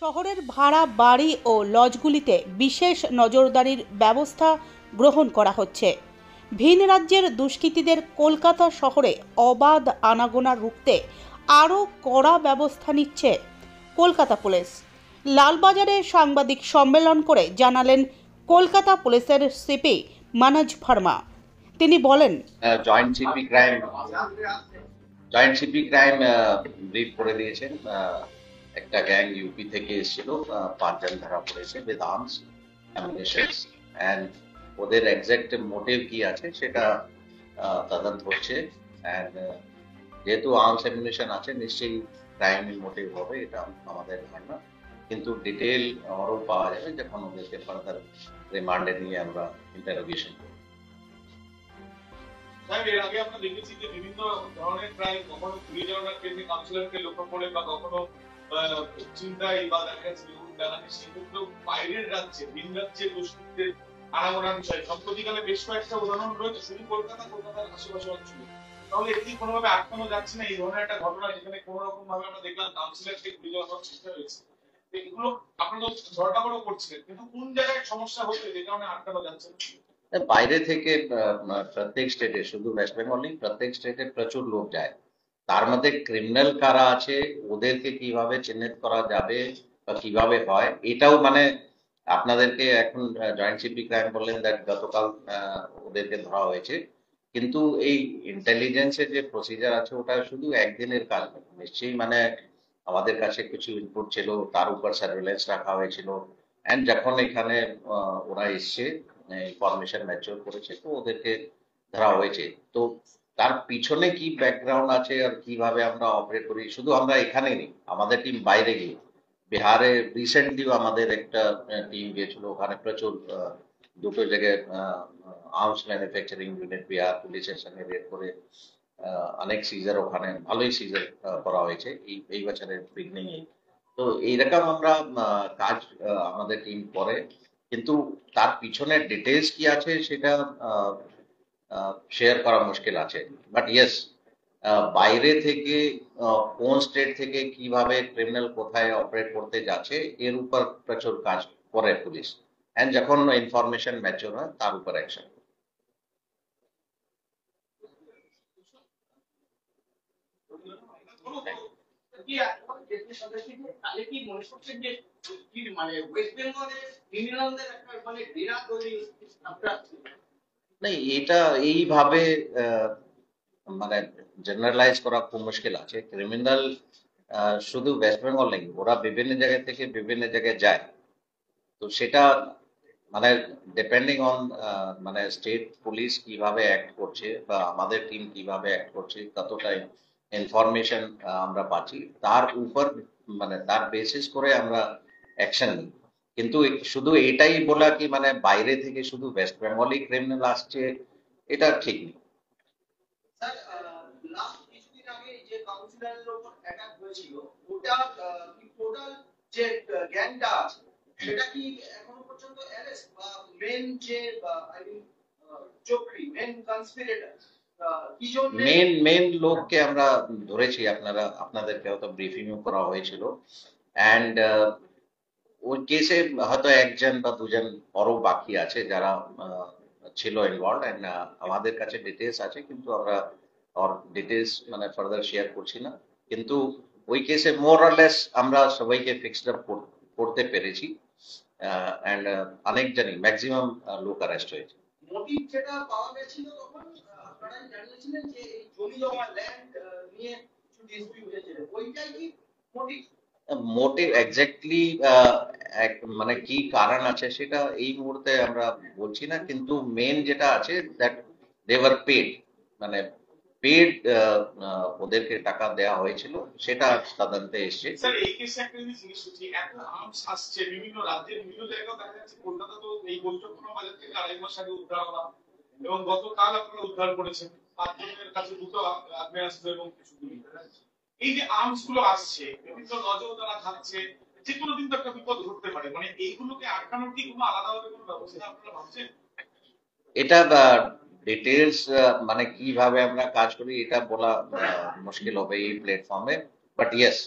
শহরের ভাড়া বাড়ি ও লজগুলিতে বিশেষ নজরদারির ব্যবস্থা গ্রহণ করা হচ্ছে। ভিন রাজ্যের দুষ্কৃতীদের কলকাতা শহরে অবাধ আনাগোনা রুখতে আরও কড়া ব্যবস্থা নিচ্ছে কলকাতা পুলিশ। লালবাজারে সাংবাদিক সম্মেলন করে জানালেন কলকাতা পুলিশের সিপি মানজ ভার্মা। তিনি বলেন, জয়েন্ট সিপি ক্রাইম ব্রিফ করে দিয়েছেন। একটা গ্যাং ইউপি থেকে এসেছিল, 5 জন ধরা পড়েছে উইথ আর্মস অ্যামিনিশনস, এন্ড ওদের এক্সাক্ট মোটিভ কি আছে সেটা তদন্ত হচ্ছে। এন্ড যেহেতু আর্মস অ্যামিনিশন আছে, নিশ্চয়ই ক্রাইমের মোটিভ হবে, এটা আমাদের ধারণা। কিন্তু ডিটেল আরও পাওয়া যাবে যখন ওদেরকে ফার্দার রিমান্ডে নিয়ে আমরা ইন্টারোগেশন করব। এর আগে আমরা দেখেছি যে বিভিন্ন ধরনের ক্রাইম, কখনো ঘুরিয়ে যাওয়ার কেসে কাউন্সিলরকে লক্ষ্য করে, বা কখনো চিন্তায় বা দেখা যাচ্ছে সেক্ষেত্রেও বাইরের রাজ্যে ভিন রাজ্যে দুষ্কৃতীদের আনাগোনার বিষয় সম্প্রতিকালে বেশ কয়েকটা উদাহরণ রয়েছে, শুধু কলকাতার আশেপাশে অঞ্চলে। তাহলে এটি কোনোভাবে আটকানো যাচ্ছে না এই ধরনের একটা ঘটনা, যেখানে কোনো রকম ভাবে আমরা দেখলাম কাউন্সিলরকে ঘুরিয়ে যাওয়ার চেষ্টা হয়েছে। এগুলো আপনারা ধরটা বড় করছিলেন, কিন্তু কোন জায়গায় সমস্যা হচ্ছে যে কারণে আটকানো যাচ্ছে না? বাইরে থেকে প্রত্যেক স্টেটে, শুধু ওয়েস্ট বেঙ্গল, প্রত্যেক স্টেটে প্রচুর লোক যায়। তার মধ্যে ক্রিমিনাল কারা আছে, ওদেরকে কিভাবে চিহ্নিত করা যাবে বা কিভাবে হয়, এটাও মানে আপনাদেরকে এখন জয়েন্ট সিপি ক্রাইম বললেন দ্যাট গতকাল ওদেরকে ধরা হয়েছে। কিন্তু এই ইন্টেলিজেন্সের যে প্রসিজার আছে ওটা শুধু একদিনের কাজ নয়। নিশ্চয়ই মানে আমাদের কাছে কিছু ইনপুট ছিল, তার উপর সার্ভেলেন্স রাখা হয়েছিল, এন্ড যখন এখানে ওরা এসছে, ইনফরমেশন ম্যাচিওর করেছে, তো ওদেরকে ধরা হয়েছে। তো তার পিছনে কি ব্যাকগ্রাউন্ড আছে আর কিভাবে আমরা অপারেট করি, শুধু আমরা এখানে নেই, আমাদের টিম বাইরে গিয়ে বিহারে রিসেন্টলিও আমাদের একটা টিম গিয়েছিল, ওখানে প্রচুর দুটো জায়গায় আর্মস ম্যানুফ্যাকচারিং ইউনিট বিহার পুলিশের সঙ্গে রেড করে অনেক সিজার, ওখানে ভালোই সিজার করা হয়েছে এই বছরের বিগিনিং। তো এইরকম আমরা কাজ আমাদের টিম করে, কিন্তু তার পিছনে ডিটেলস কি আছে সেটা শেয়ার করা মুশকিল আছে। বাট ইয়েস, বাইরে থেকে কোন স্টেট থেকে কিভাবে ক্রিমিনাল কোথায় অপারেট করতে যাচ্ছে এর উপর প্রচুর কাজ করে পুলিশ, এন্ড যখন ইনফরমেশন ম্যাচিওর হয় তার উপর অ্যাকশন। না, এটা এইভাবে মানে জেনারেলাইজ করা খুব মুশকিল আছে। ক্রিমিনাল শুধু ওয়েস্ট বেঙ্গল নেই, ওরা বিভিন্ন জায়গা থেকে বিভিন্ন জায়গায় যায়। তো সেটা মানে ডিপেন্ডিং অন মানে স্টেট পুলিশ কিভাবে অ্যাক্ট করছে বা আমাদের টিম কিভাবে অ্যাক্ট করছে, কতটা ইনফরমেশন আমরা পাচ্ছি, তার উপর মানে তার বেসিস করে আমরা অ্যাকশন নিই। কিন্তু শুধু এটাই বলা কি মানে বাইরে থেকে শুধু ওয়েস্ট বেঙ্গলই ক্রিমিনাল আসছে, এটা ঠিক নেই। লাস্ট কিছুদিন আগে যে কাউন্সিলরের উপর অ্যাটাক হয়েছিল, ওটা কি টোটাল যে গ্যাংটা আছে সেটা কি এখনো পর্যন্ত অ্যারেস্ট বা মেন যে আই মিন চক্রী মেন কনস্পিরেটর কি জন্য মেন লোককে আমরা ধরেছি, আপনাদেরকে হয়তো ব্রিফিং করা হয়েছিল, এন্ড ওই কেসে হয়তো একজন বা দুজন আরো বাকি আছে যারা ছিল ইনভলভ, এন্ড আমাদের কাছে ডিটেলস আছে, কিন্তু আমরা আর ডিটেলস মানে ফার্দার শেয়ার করছি না। কিন্তু ওই কেসে মোর অর লেস আমরা সবাইকে ফিক্সড আপ করতে পেরেছি, এন্ড অনেক জানি ম্যাক্সিমাম লোক অ্যারেস্ট হয়েছে। মোটিভ যেটা পাওয়া গেছিল তখন আপনারা জানিয়েছিলেন যে এই জমি জমা ল্যান্ড নিয়ে কিছু ডিসপিউট হয়েছিল, ওইটাই কি মোটিভ? মোটিভ এক্স্যাক্টলি মানে কি কারণ আছে সেটা এই মুহূর্তে আমরা বলছি না, কিন্তু মেন যেটা আছে দ্যাট দে ওয়ার পেড, মানে পেড, ওদেরকে টাকা দেওয়া হয়েছিল, সেটা তদন্তে এসছে। স্যার, এই কেসে একটা জিনিস হচ্ছে, এত আর্মস আসছে বিভিন্ন রাজ্যে, বিভিন্ন জায়গায় দেখা যাচ্ছে, কলকাতা তো এই বৈঠকখানা বাজার থেকে 2.5 মাস আগে উদ্ধার করা, এবং গতকাল আপনারা উদ্ধার করেছেন 5 জনের কাছে দুটো আগ্নেয়াস্ত্র এবং কিছু গুলি। এই যে আর্মস গুলো আসছে, বিভিন্ন নজর তারা থাকছে, যে কোনো দিন তো একটা বিপদ ঘটতে পারে, মানে এইগুলোকে আটকানোর কি কোনো আলাদাভাবে কোনো ব্যবস্থা আপনারা ভাবছেন? এটা ডিটেলস মানে কিভাবে আমরা কাজ করি এটা বলা মুশকিল হবে এই প্ল্যাটফর্মে। বাট ইয়েস,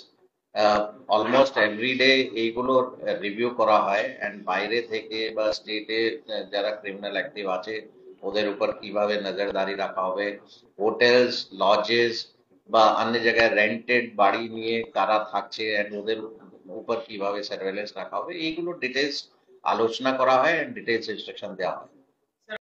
অলমোস্ট এভরিডে এইগুলোর রিভিউ করা হয়, অ্যান্ড বাইরে থেকে বা স্টেটে যারা ক্রিমিনাল অ্যাক্টিভ আছে ওদের উপর কিভাবে নজরদারি রাখা হবে, হোটেলস, লজেস বা অন্য জায়গায় রেন্টেড বাড়ি নিয়ে কারা থাকছে অ্যান্ড ওদের উপর কিভাবে সার্ভেলেন্স রাখা হবে, এইগুলো ডিটেলস আলোচনা করা হয় অ্যান্ড ডিটেলস ইনস্ট্রাকশন দেওয়া হয়।